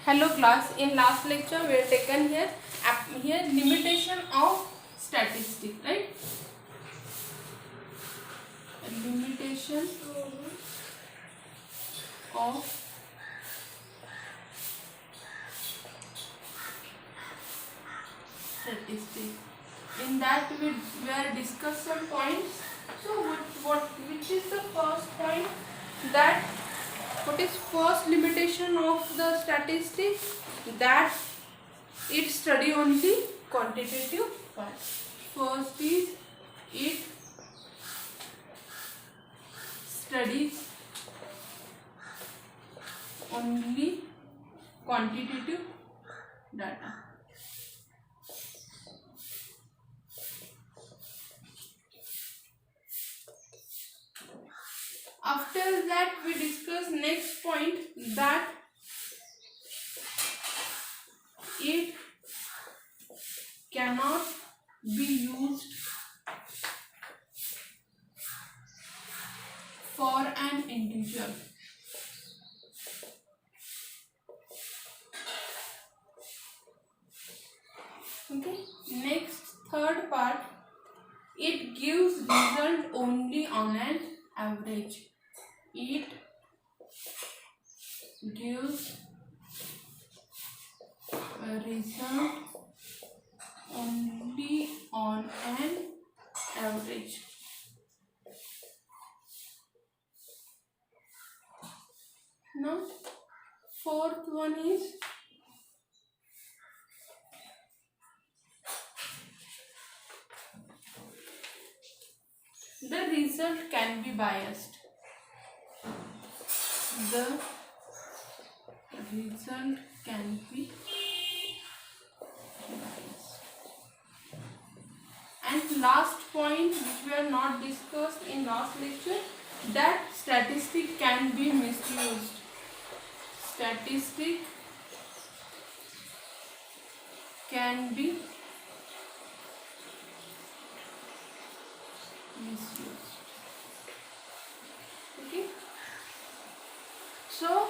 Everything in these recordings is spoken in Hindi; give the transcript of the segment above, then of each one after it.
Hello class, in last lecture we have taken here limitation of statistic, right? Limitation of statistic. In that we were discuss some points. So which is the first point? That what is first limitation of the statistic? That it study only quantitative part. First is it studies only quantitative data. After that we discuss next point, that it cannot be used for an individual. Okay. Next, third part, it gives result only on an average. It gives a result only on an average. Now, fourth one is the result can be biased. The result can be biased. And last point which we are not discussed in last lecture, that statistic can be misused. Statistic can be misused. Okay. So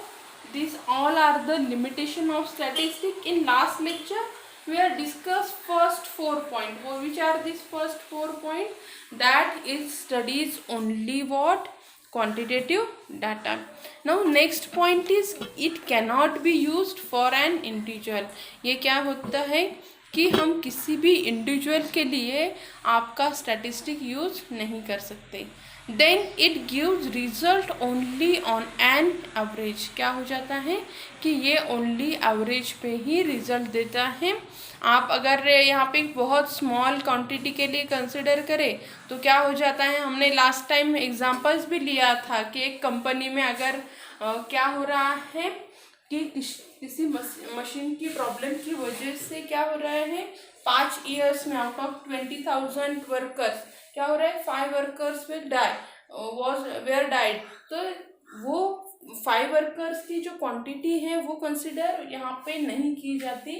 these all are the limitation of statistic. In last lecture we have discussed first 4 points. Which are these first 4 points? That it studies only what? Quantitative data. Now next point is it cannot be used for an individual. ये क्या होता है कि हम किसी भी इंडिविजुअल के लिए आपका स्टैटिस्टिक यूज नहीं कर सकते. Then it gives result only on an average. क्या हो जाता है कि ये ओनली एवरेज पे ही रिजल्ट देता है. आप अगर यहाँ पे बहुत स्मॉल क्वांटिटी के लिए कंसिडर करें तो क्या हो जाता है, हमने लास्ट टाइम एग्जांपल्स भी लिया था कि एक कंपनी में अगर क्या हो रहा है कि किसी मशीन की प्रॉब्लम की वजह से क्या हो रहा है, 5 ईयर्स में आउट ऑफ 20,000 वर्कर्स क्या हो रहा है, 5 वर्कर्स विल वेयर डाइड. तो वो 5 वर्कर्स की जो क्वांटिटी है वो कंसिडर यहाँ पे नहीं की जाती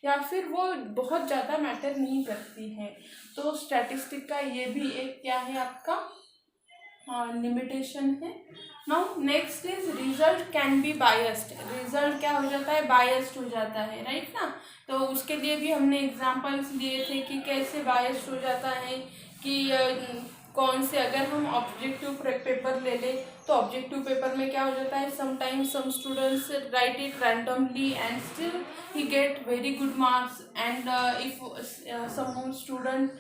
या फिर वो बहुत ज़्यादा मैटर नहीं करती है. तो स्टैटिस्टिक का ये भी एक क्या है आपका लिमिटेशन है. Now next is result can be biased. Result क्या हो जाता है, बायस्ड हो जाता है, राइट ना. तो उसके लिए भी हमने एग्जांपल्स दिए थे कि कैसे बायस्ड हो जाता है, कि कौन से, अगर हम ऑब्जेक्टिव पेपर ले लें तो ऑब्जेक्टिव पेपर में क्या हो जाता है, sometimes some students write it randomly and still he get very good marks, and if some student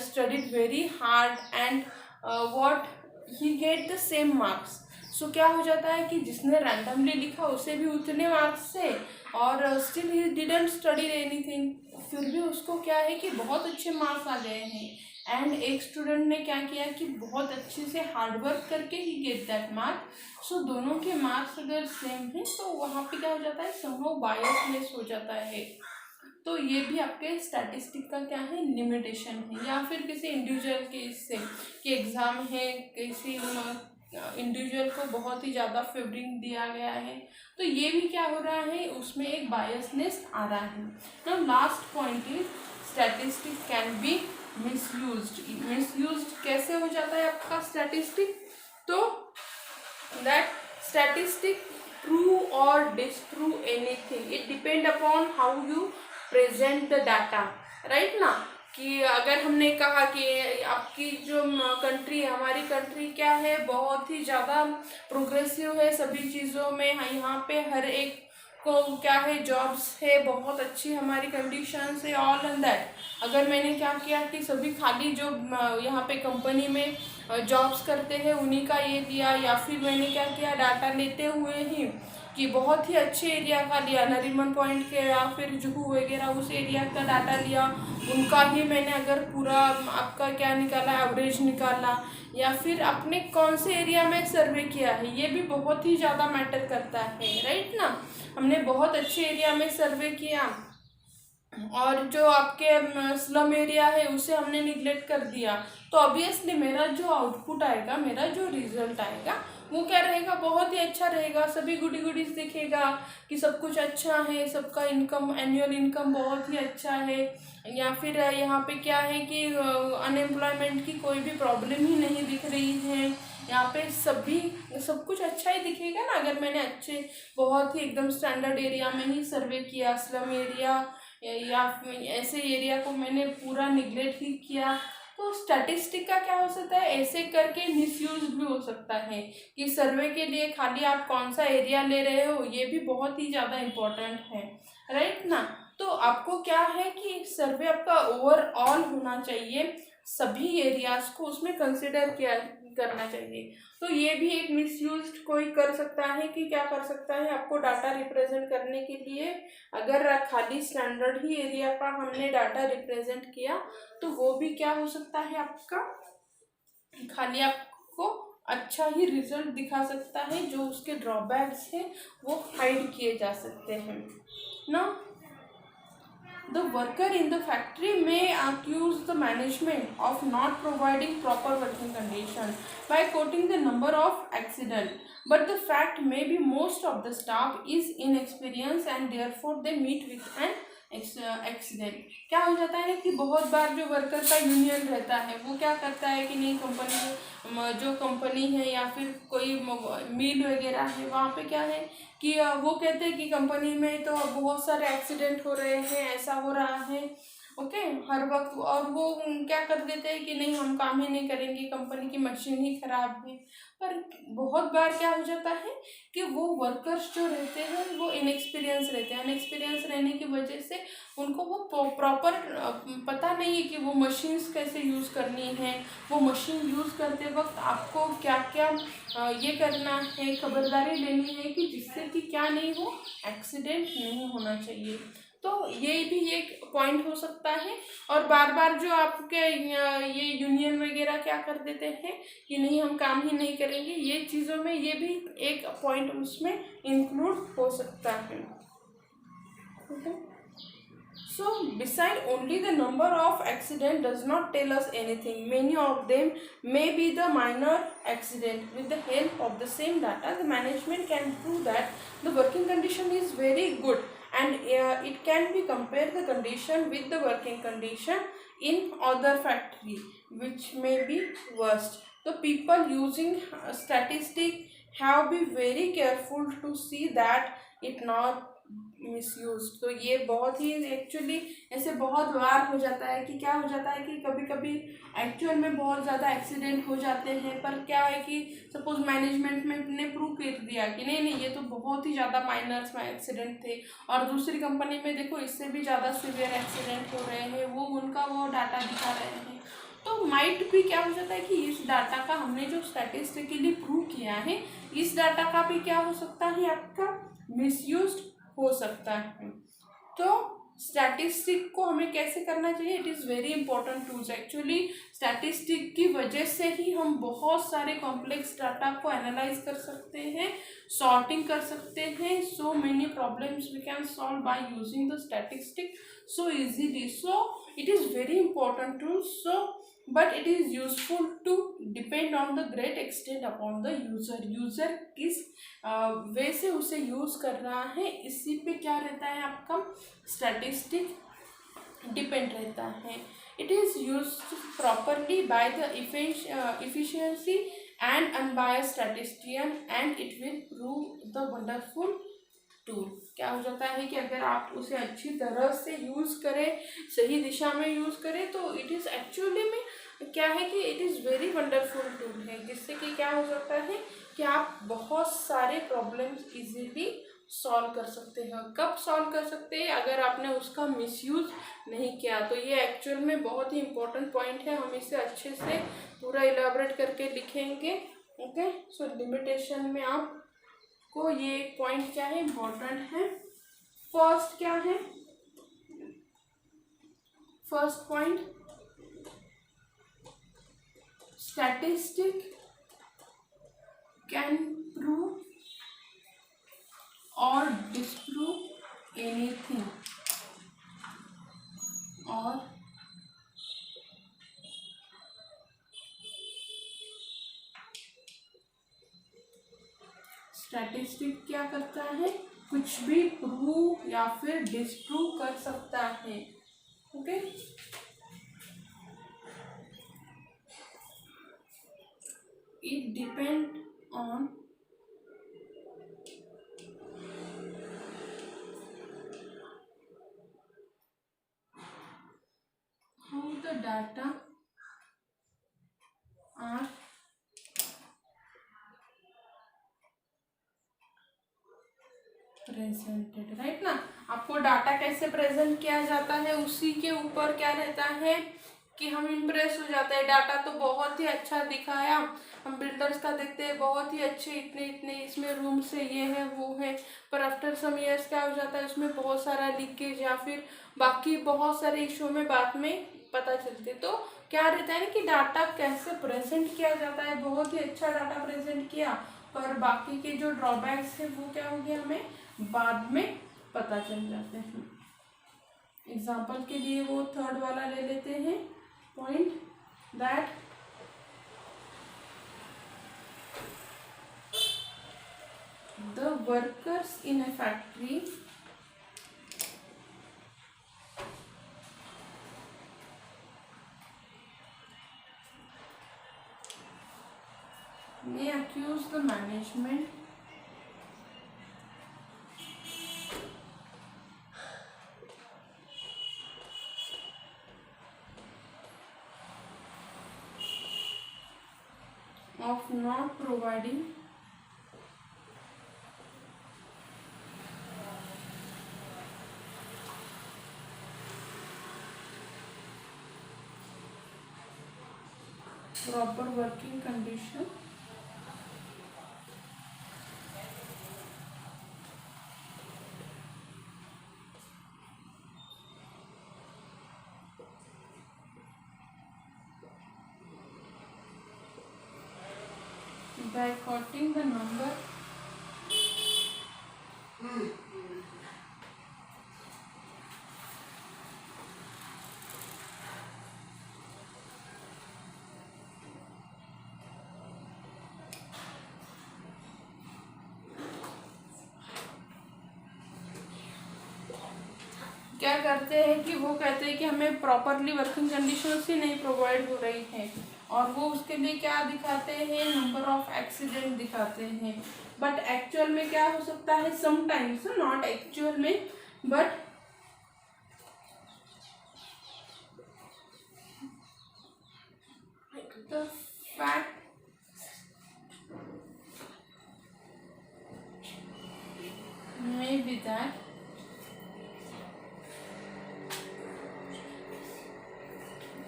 studied very hard and what he get the same marks. So क्या हो जाता है कि जिसने रैंडमली लिखा उसे भी उतने मार्क्स से, और still he didn't study anything, फिर भी उसको क्या है कि बहुत अच्छे मार्क्स आ गए हैं. एंड एक स्टूडेंट ने क्या किया कि बहुत अच्छे से हार्डवर्क करके ही गेट दैट मार्क. सो दोनों के मार्क्स अगर सेम हैं तो वहाँ पे क्या हो जाता है, समहाउ बायसनेस हो जाता है. तो ये भी आपके स्टैटिस्टिक का क्या है, लिमिटेशन है. या फिर किसी इंडिविजुअल के इससे कि एग्ज़ाम है, किसी इंडिविजुअल को बहुत ही ज़्यादा फेवरिंग दिया गया है, तो ये भी क्या हो रहा है, उसमें एक बायसनेस आ रहा है. Now last point is statistic can be misused. Misused कैसे हो जाता है आपका स्टैटिस्टिक? तो that statistic prove or disprove anything. It depend upon how you present the data, right ना। कि अगर हमने कहा कि आपकी जो कंट्री है, हमारी कंट्री क्या है, बहुत ही ज़्यादा प्रोग्रेसिव है सभी चीज़ों में, यहाँ पे हर एक को क्या है, जॉब्स है, बहुत अच्छी हमारी कंडीशंस है, ऑल एंड दैट। अगर मैंने क्या किया कि सभी खाली जो यहाँ पे कंपनी में जॉब्स करते हैं उन्हीं का ये दिया, या फिर मैंने क्या किया, डाटा लेते हुए ही कि बहुत ही अच्छे एरिया का लिया, नरीमन पॉइंट के या फिर जुहू वगैरह उस एरिया का डाटा लिया, उनका ही मैंने अगर पूरा आपका क्या निकाला, एवरेज निकाला, या फिर अपने कौन से एरिया में सर्वे किया है, ये भी बहुत ही ज़्यादा मैटर करता है, राइट ना। हमने बहुत अच्छे एरिया में सर्वे किया और जो आपके स्लम एरिया है उसे हमने निगलेक्ट कर दिया, तो ऑब्वियसली मेरा जो आउटपुट आएगा, मेरा जो रिजल्ट आएगा वो क्या रहेगा, बहुत ही अच्छा रहेगा। सभी गुडी गुडीज दिखेगा कि सब कुछ अच्छा है, सबका इनकम, एनुअल इनकम बहुत ही अच्छा है, या फिर यहाँ पे क्या है कि अनएम्प्लॉयमेंट की कोई भी प्रॉब्लम ही नहीं दिख रही है, यहाँ पे सब कुछ अच्छा ही दिखेगा ना। अगर मैंने अच्छे बहुत ही एकदम स्टैंडर्ड एरिया में ही सर्वे किया, स्लम एरिया या ऐसे एरिया को मैंने पूरा निगलेक्ट ही किया, तो स्टैटिस्टिक का क्या हो सकता है, ऐसे करके मिसयूज भी हो सकता है कि सर्वे के लिए खाली आप कौन सा एरिया ले रहे हो, ये भी बहुत ही ज़्यादा इम्पोर्टेंट है, राइट ना। तो आपको क्या है कि सर्वे आपका ओवरऑल होना चाहिए, सभी एरियाज को उसमें कंसिडर किया करना चाहिए। तो ये भी एक मिसयूज कोई कर सकता है कि क्या कर सकता है, आपको डाटा रिप्रेजेंट करने के लिए अगर खाली स्टैंडर्ड ही एरिया का हमने डाटा रिप्रेजेंट किया तो वो भी क्या हो सकता है, आपका खाली आपको अच्छा ही रिजल्ट दिखा सकता है, जो उसके ड्रॉबैक्स हैं वो हाइड किए जा सकते हैं ना। The worker in the factory may accuse the management of not providing proper working conditions by quoting the number of accidents, but the fact may be most of the staff is inexperienced and therefore they meet with an accident. क्या हो जाता है कि बहुत बार जो वर्कर का यूनियन रहता है वो क्या करता है कि नहीं, कंपनी जो कंपनी है या फिर कोई मिल वगैरह है, वहाँ पे क्या है कि वो कहते हैं कि कंपनी में तो बहुत सारे एक्सीडेंट हो रहे हैं, ऐसा हो रहा है, ओके, हर वक्त, और वो क्या कर देते हैं कि नहीं हम काम ही नहीं करेंगे, कंपनी की मशीन ही खराब है। पर बहुत बार क्या हो जाता है कि वो वर्कर्स जो रहते हैं वो इनएक्सपीरियंस रहते हैं, अनएक्सपीरियंस रहने की वजह से उनको वो प्रॉपर पता नहीं है कि वो मशीन्स कैसे यूज़ करनी है, वो मशीन यूज़ करते वक्त आपको क्या क्या ये करना है, खबरदारी लेनी है कि जिससे कि क्या नहीं हो, एक्सीडेंट नहीं होना चाहिए। तो ये भी एक पॉइंट हो सकता है। और बार बार जो आपके ये यूनियन वगैरह क्या कर देते हैं कि नहीं हम काम ही नहीं करेंगे, ये चीज़ों में ये भी एक पॉइंट उसमें इंक्लूड हो सकता है। So, beside only the number of accident does not tell us anything. Many of them may be the minor accident. With the help of the same data, the management can prove that the working condition is very good, and it can be compared the condition with the working condition in other factory, which may be worst. The people using statistic have be very careful to see that it not misuse. तो ये बहुत ही एक्चुअली ऐसे बहुत बार हो जाता है कि क्या हो जाता है कि कभी कभी एक्चुअल में बहुत ज़्यादा एक्सीडेंट हो जाते हैं, पर क्या है कि सपोज मैनेजमेंट में ने प्रूव कर दिया कि नहीं नहीं ये तो बहुत ही ज़्यादा माइनर्स में एक्सीडेंट थे, और दूसरी कंपनी में देखो इससे भी ज़्यादा सीवियर एक्सीडेंट हो रहे हैं, वो उनका वो डाटा दिखा रहे हैं। तो माइट भी क्या हो जाता है कि इस डाटा का हमने जो स्टैटिस्टिकली प्रूव किया है, इस डाटा का भी क्या हो सकता है, आपका मिसयूज हो सकता है। तो स्टैटिस्टिक को हमें कैसे करना चाहिए, it is very important tools. Actually statistic की वजह से ही हम बहुत सारे कॉम्प्लेक्स डाटा को एनालाइज कर सकते हैं, सॉर्टिंग कर सकते हैं। So many problems we can solve by using the statistic so easily. So it is very important tool, so but it is useful to depend on the great extent upon the user किस वे से उसे यूज कर रहा है, इसी पे क्या रहता है, आपका स्टैटिस्टिक डिपेंड रहता है। It is used properly by the efficiency and unbiased statistician and it will prove the wonderful tool. क्या हो जाता है कि अगर आप उसे अच्छी तरह से यूज़ करें, सही दिशा में यूज़ करें, तो इट इज़ एक्चुअली में क्या है कि it is very wonderful tool है, जिससे कि क्या हो सकता है कि आप बहुत सारे प्रॉब्लम्स इजीली सॉल्व कर सकते हैं। कब सॉल्व कर सकते हैं? अगर आपने उसका मिसयूज़ नहीं किया। तो ये एक्चुअल में बहुत ही इम्पोर्टेंट पॉइंट है, हम इसे अच्छे से पूरा इलाबरेट करके लिखेंगे। ओके, सो लिमिटेशन में आपको ये पॉइंट क्या है, इम्पोर्टेंट है। फर्स्ट क्या है, first point, statistic can prove और डिस्प्रूव एनीथिंग, और स्टैटिस्टिक क्या करता है, कुछ भी प्रूव या फिर डिस्प्रूव कर सकता है। Okay, it depend on how the data are presented, right ना। आपको डाटा कैसे प्रेजेंट किया जाता है उसी के ऊपर क्या रहता है कि हम इम्प्रेस हो जाते हैं। डाटा तो बहुत ही अच्छा दिखाया, हम बिल्डर्स का देखते हैं बहुत ही अच्छे, इतने इतने इसमें रूम से ये है वो है, पर आफ्टर सम ईयर्स क्या हो जाता है, उसमें बहुत सारा लीकेज या फिर बाकी बहुत सारे इशू में बाद में पता चलते। तो क्या रहता है ना कि डाटा कैसे प्रेजेंट किया जाता है, बहुत ही अच्छा डाटा प्रेजेंट किया, पर बाकी के जो ड्रॉबैक्स है वो क्या हो गया हमें बाद में पता चल जाते हैं। एग्जाम्पल के लिए वो थर्ड वाला ले लेते हैं point, that the workers in a factory may accuse the management of not providing proper working condition by quoting the number क्या करते हैं कि वो कहते हैं कि हमें प्रॉपरली वर्किंग कंडीशंस ही नहीं प्रोवाइड हो रही हैं, और वो उसके लिए क्या दिखाते हैं, नंबर ऑफ एक्सीडेंट दिखाते हैं। बट एक्चुअल में क्या हो सकता है, समटाइम्स, नॉट एक्चुअल में, but the fact may be that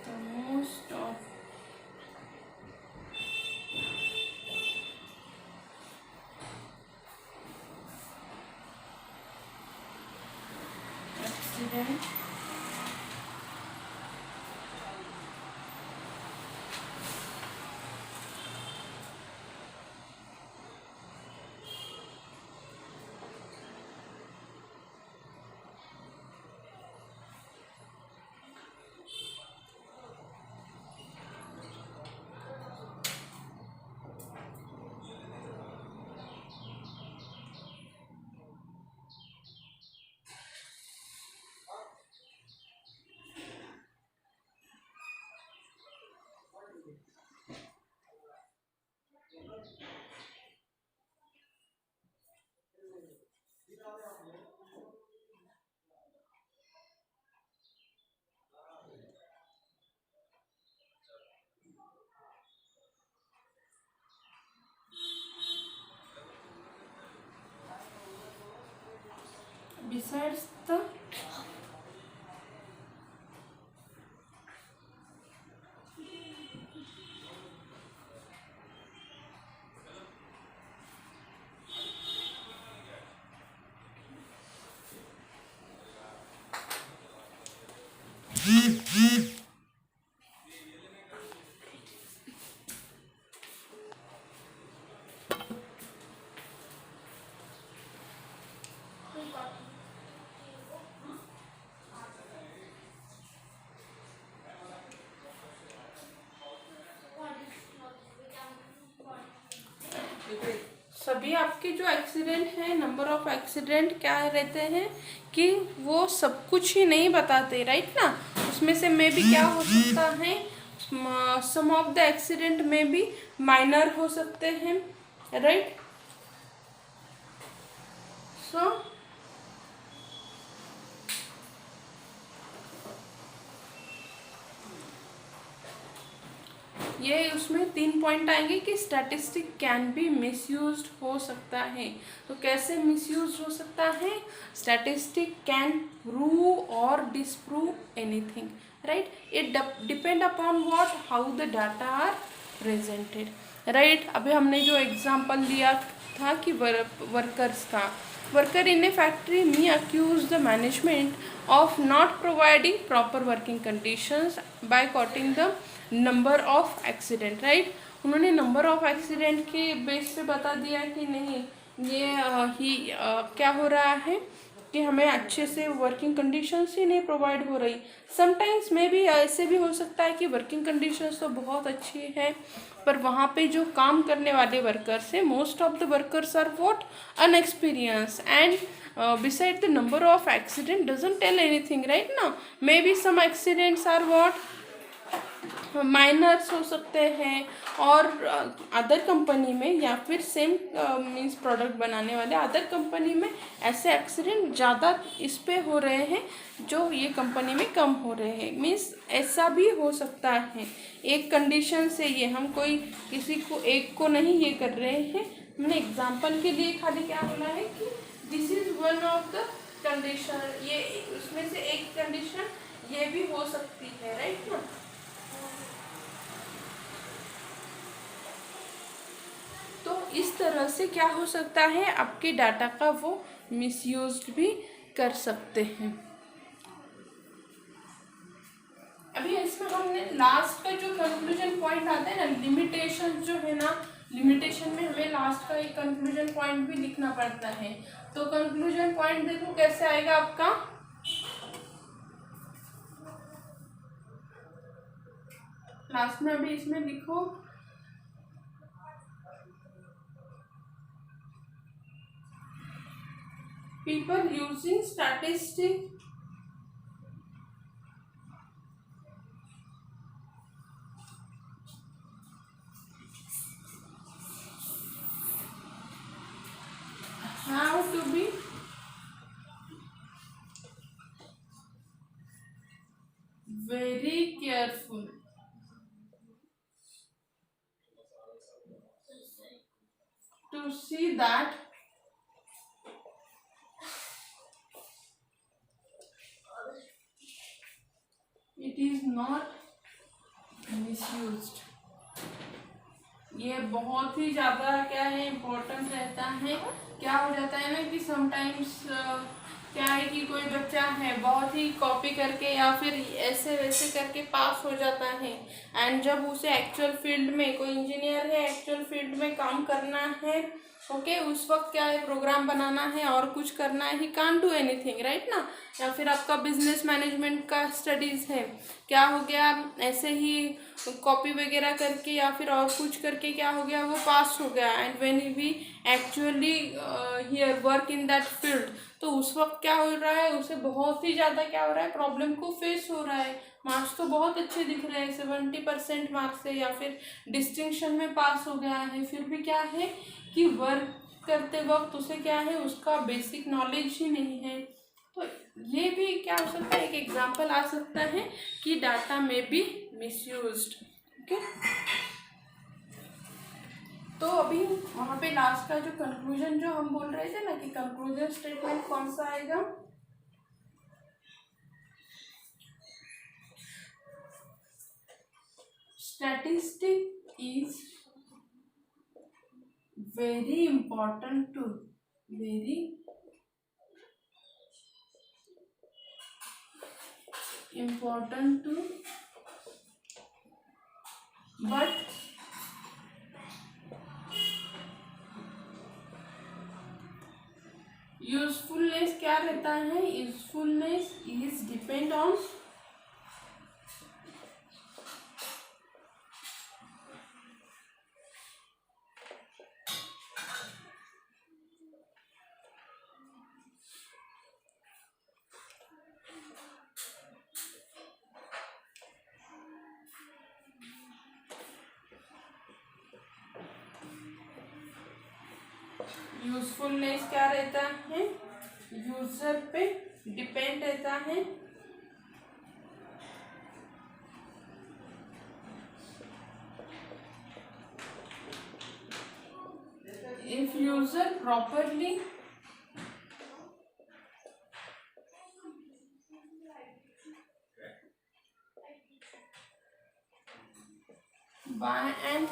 the most of accident besides the सभी आपके जो एक्सीडेंट हैं, नंबर ऑफ एक्सीडेंट क्या रहते हैं कि वो सब कुछ ही नहीं बताते, राइट ना। उसमें से में भी क्या हो सकता है, सम ऑफ द एक्सीडेंट में भी माइनर हो सकते हैं, राइट। सो ये उसमें 3 पॉइंट आएंगे कि स्टैटिस्टिक कैन बी मिसयूज्ड हो सकता है। तो कैसे मिसयूज हो सकता है, स्टैटिस्टिक कैन प्रूव और disprove anything, right. It depend upon what, how the data are presented, right. अभी हमने जो एग्जांपल लिया था कि वर्कर्स का, worker in a factory may accuse the management of not providing proper working conditions by quoting the number of accident, right. उन्होंने नंबर ऑफ एक्सीडेंट के बेस पे बता दिया कि नहीं, ये क्या हो रहा है कि हमें अच्छे से वर्किंग कंडीशंस ही नहीं प्रोवाइड हो रही। समटाइम्स में भी ऐसे भी हो सकता है कि वर्किंग कंडीशंस तो बहुत अच्छी है, पर वहाँ पे जो काम करने वाले वर्कर्स हैं, most of the workers are what, unexperience, and beside the number of accident doesn't tell anything, right now maybe some accidents are what minors हो सकते हैं, और अदर कंपनी में या फिर सेम मीन्स प्रोडक्ट बनाने वाले अदर कंपनी में ऐसे एक्सीडेंट ज़्यादा इस पे हो रहे हैं जो ये कंपनी में कम हो रहे हैं। मीन्स ऐसा भी हो सकता है, एक कंडीशन से ये हम कोई किसी को एक को नहीं ये कर रहे हैं, हमने एग्जांपल के लिए खाली क्या बोला है कि this is one of the condition, ये उसमें से एक कंडीशन ये भी हो सकती है, राइट ना। तो इस तरह से क्या हो सकता है, आपके डाटा का वो मिसयूज भी कर सकते हैं। अभी इसमें हमने लास्ट का जो कंक्लूजन पॉइंट आता है ना, लिमिटेशन जो है ना, लिमिटेशन में हमें लास्ट का एक कंक्लूजन पॉइंट भी लिखना पड़ता है। तो कंक्लूजन पॉइंट देखो कैसे आएगा आपका, लास्ट में अभी इसमें लिखो people using statistics have to be very careful to see that it is not misused। ये बहुत ही ज़्यादा क्या है, इम्पोर्टेंट रहता है। क्या हो जाता है ना कि समटाइम्स क्या है कि कोई बच्चा है बहुत ही कॉपी करके या फिर ऐसे वैसे करके पास हो जाता है, एंड जब उसे एक्चुअल फील्ड में, कोई इंजीनियर है एक्चुअल फील्ड में काम करना है, ओके, उस वक्त क्या है, प्रोग्राम बनाना है और कुछ करना है, he can't do anything, right ना। या फिर आपका बिजनेस मैनेजमेंट का स्टडीज़ है, क्या हो गया, ऐसे ही कॉपी वगैरह करके या फिर और कुछ करके क्या हो गया, वो पास हो गया, and when we actually here work in that field, तो उस वक्त क्या हो रहा है, उसे बहुत ही ज़्यादा क्या हो रहा है, प्रॉब्लम को फेस हो रहा है। मार्क्स तो बहुत अच्छे दिख रहे हैं, 70% मार्क्स से या फिर डिस्टिंक्शन में पास हो गया है, फिर भी क्या है कि वर्क करते वक्त उसे क्या है, उसका बेसिक नॉलेज ही नहीं है। तो ये भी क्या हो सकता है, एक एग्जांपल आ सकता है कि डाटा में बी मिसयूज्ड, ओके। तो अभी वहाँ पे लास्ट का जो कंक्लूजन जो हम बोल रहे थे ना कि कंक्लूजन स्टेटमेंट कौन सा आएगा, statistic is very important tool, very important tool, but usefulness क्या रहता है, usefulness is depend on usefulness क्या रहता है, यूजर पे डिपेंड रहता है। If user properly by an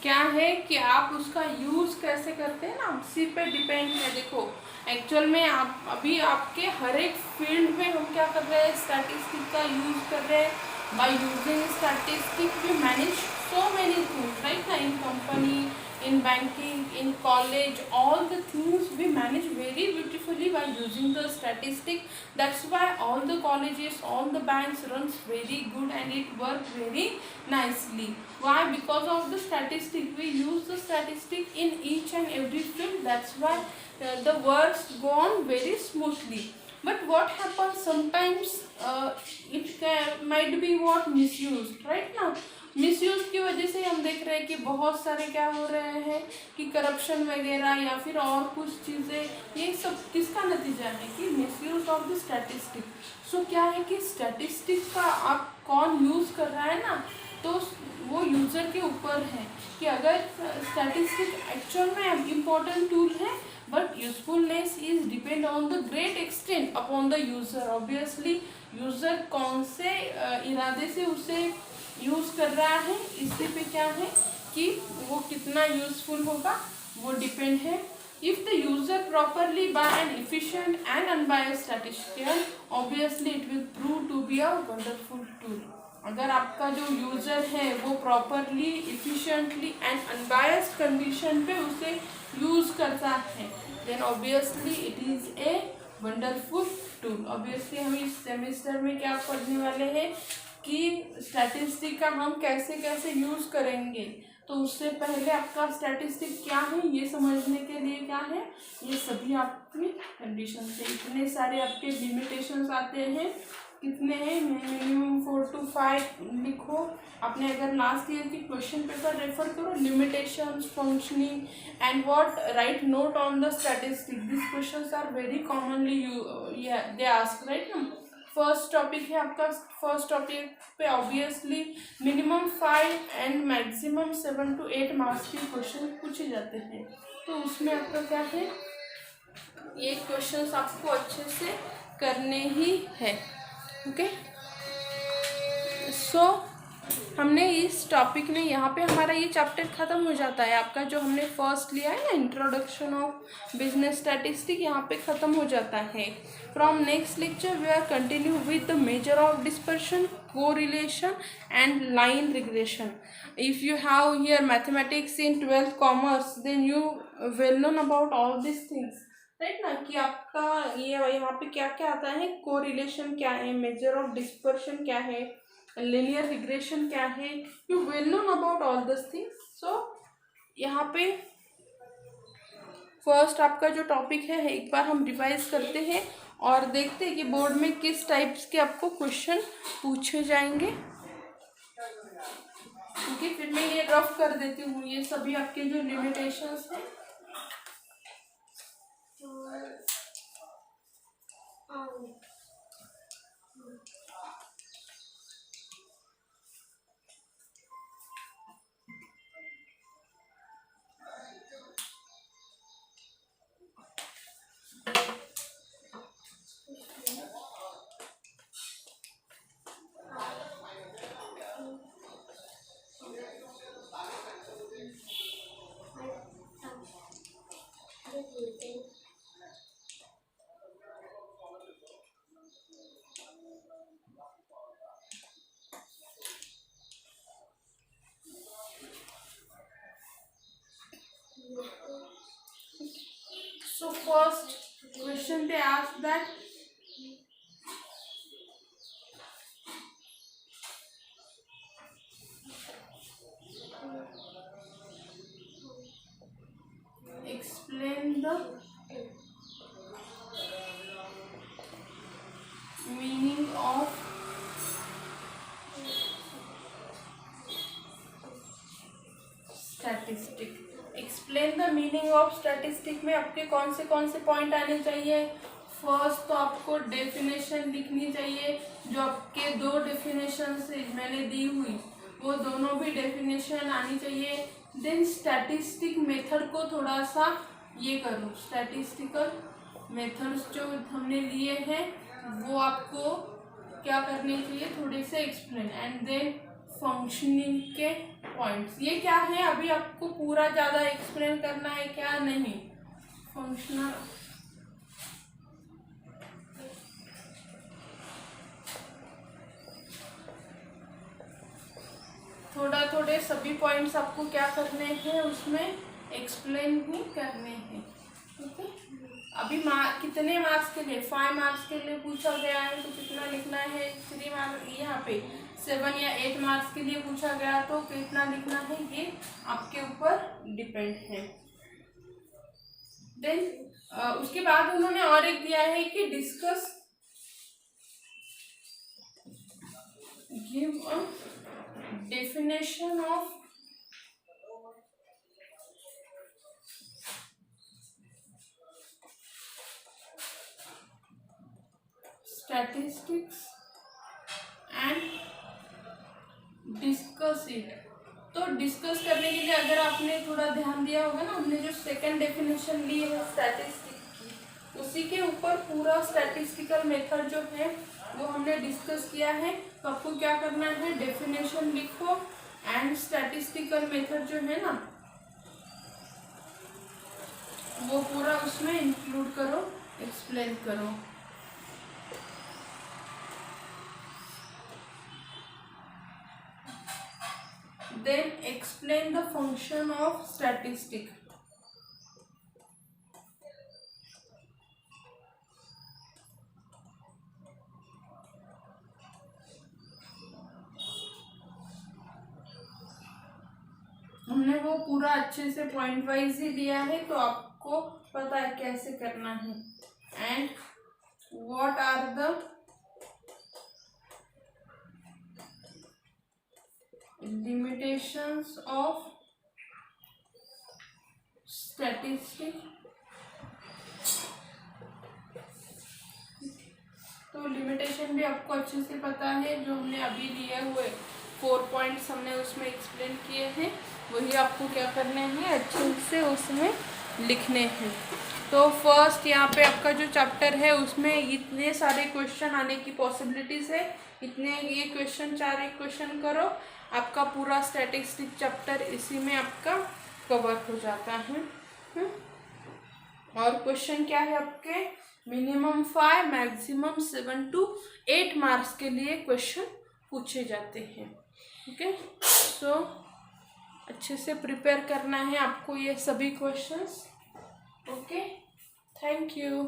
क्या है कि आप उसका यूज़ कैसे करते हैं ना, उसी पे डिपेंड है। देखो एक्चुअल में आप अभी आपके हर एक फील्ड में हम क्या कर रहे हैं, स्टैटिस्टिक का यूज़ कर रहे हैं। By using statistic we manage so many things, right? In company, in banking, in college, all the things we manage very beautifully by using the statistic. That's why all the colleges, all the banks runs very good and it works very nicely. Why? Because of the statistic. We use the statistic in each and every field. That's why the works go on very smoothly. But what happens sometimes, it might be what misused, right now. Misuse की वजह से हम देख रहे हैं कि बहुत सारे क्या हो रहे हैं कि करप्शन वगैरह या फिर और कुछ चीज़ें, ये सब किसका नतीजा है कि मिसयूज ऑफ द स्टैटिस्टिक। सो क्या है कि स्टैटिस्टिक का आप कौन यूज़ कर रहा है ना, तो वो यूज़र के ऊपर है कि अगर स्टैटिस्टिक एक्चुअल में इम्पोर्टेंट टूल है, but usefulness is depend on the great extent upon the user. Obviously user कौन से इरादे से उसे यूज़ कर रहा है, इससे पे क्या है कि वो कितना यूजफुल होगा वो डिपेंड है। If the user properly by an efficient and unbiased statistician, obviously it will prove to be a wonderful tool. अगर आपका जो यूजर है वो properly, efficiently and unbiased condition पे उसे यूज करता है, then obviously it is a wonderful tool. Obviously हम इस सेमेस्टर में क्या पढ़ने वाले हैं कि स्टैटिस्टिक का हम कैसे कैसे यूज़ करेंगे। तो उससे पहले आपका स्टैटिस्टिक क्या है ये समझने के लिए क्या है, ये सभी आपकी कंडीशन से इतने सारे आपके लिमिटेशंस आते हैं, कितने हैं, मिनिमम 4 to 5 लिखो। आपने अगर लास्ट ईयर की क्वेश्चन पेपर रेफर करो, limitations, functioning and what, right note on the statistic. This questions are very commonly they ask, right ना। फर्स्ट टॉपिक है आपका, फर्स्ट टॉपिक पे obviously minimum 5 and maximum 7 to 8 marks के क्वेश्चन पूछे जाते हैं। तो उसमें आपका क्या है, ये क्वेश्चंस आपको अच्छे से करने ही है। ओके, सो हमने इस टॉपिक में यहाँ पे हमारा ये चैप्टर ख़त्म हो जाता है। आपका जो हमने फर्स्ट लिया है ना, इंट्रोडक्शन ऑफ बिजनेस स्टैटिस्टिक, यहाँ पे ख़त्म हो जाता है। From next lecture we are continue with the measure of dispersion, correlation and line regression. If you have here mathematics in 12th commerce, then you will known about all this things, right ना, कि आपका ये यहाँ पे क्या क्या आता है, कोरिलेशन क्या है, मेजर ऑफ डिस्पर्शन क्या है, लिनियर रिग्रेशन क्या है, you will know about all this things. So यहाँ पे फर्स्ट आपका जो टॉपिक है एक बार हम रिवाइज करते हैं और देखते हैं कि बोर्ड में किस टाइप्स के आपको क्वेश्चन पूछे जाएंगे। क्योंकि फिर मैं ये रफ कर देती हूँ ये सभी आपके जो लिमिटेशंस हैं। So first question they ask that explain the meaning of statistic. Explain the meaning of statistic में आपके कौन से पॉइंट आने चाहिए। फर्स्ट तो आपको डेफिनेशन लिखनी चाहिए, जो आपके दो डेफिनेशन से मैंने दी हुई वो दोनों भी डेफिनेशन आनी चाहिए। देन स्टैटिस्टिक मेथड को थोड़ा सा ये करो, स्टैटिस्टिकल मेथड्स जो हमने लिए हैं वो आपको क्या करने चाहिए, थोड़े से एक्सप्लेन। एंड देन फंक्शनिंग के पॉइंट्स, ये क्या है अभी आपको पूरा ज़्यादा एक्सप्लेन करना है क्या, नहीं, फंक्शनल थोड़े सभी पॉइंट्स आपको क्या करने हैं, उसमें एक्सप्लेन ही करने हैं। ठीक है, अभी कितने मार्क्स के लिए, 5 मार्क्स के लिए पूछा गया है तो कितना लिखना है, 3 मार्क्स, यहाँ पे 7 या 8 मार्क्स के लिए पूछा गया तो कितना लिखना है, ये आपके ऊपर डिपेंड है। देन उसके बाद उन्होंने और एक दिया है कि discuss, give a definition of statistics and discuss it. तो डिस्कस करने के लिए अगर आपने थोड़ा ध्यान दिया होगा ना, हमने जो सेकंड डेफिनेशन ली है स्टैटिस्टिक की, उसी के ऊपर पूरा स्टैटिस्टिकल मेथड जो है वो हमने डिस्कस किया है। तो आपको क्या करना है, डेफिनेशन लिखो एंड स्टैटिस्टिकल मेथड जो है ना वो पूरा उसमें इंक्लूड करो, एक्सप्लेन करो। Then explain the function of statistic. हमने वो पूरा अच्छे से पॉइंट वाइज ही दिया है तो आपको पता है कैसे करना है। And what are the limitations of statistic। तो लिमिटेशन भी आपको अच्छे से पता है, जो हमने अभी लिए हुए 4 पॉइंट्स हमने उसमें एक्सप्लेन किए हैं, वही आपको क्या करने हैं, अच्छे से उसमें लिखने हैं। तो फर्स्ट यहाँ पे आपका जो चैप्टर है उसमें इतने सारे क्वेश्चन आने की पॉसिबिलिटीज़ है, इतने ये क्वेश्चन 4 एक क्वेश्चन करो, आपका पूरा स्टैटिस्टिक चैप्टर इसी में आपका कवर हो जाता है। और क्वेश्चन क्या है आपके, मिनिमम 5 मैक्सिमम 7 to 8 मार्क्स के लिए क्वेश्चन पूछे जाते हैं। ओके, सो अच्छे से प्रिपेयर करना है आपको ये सभी क्वेश्चंस। Okay, thank you.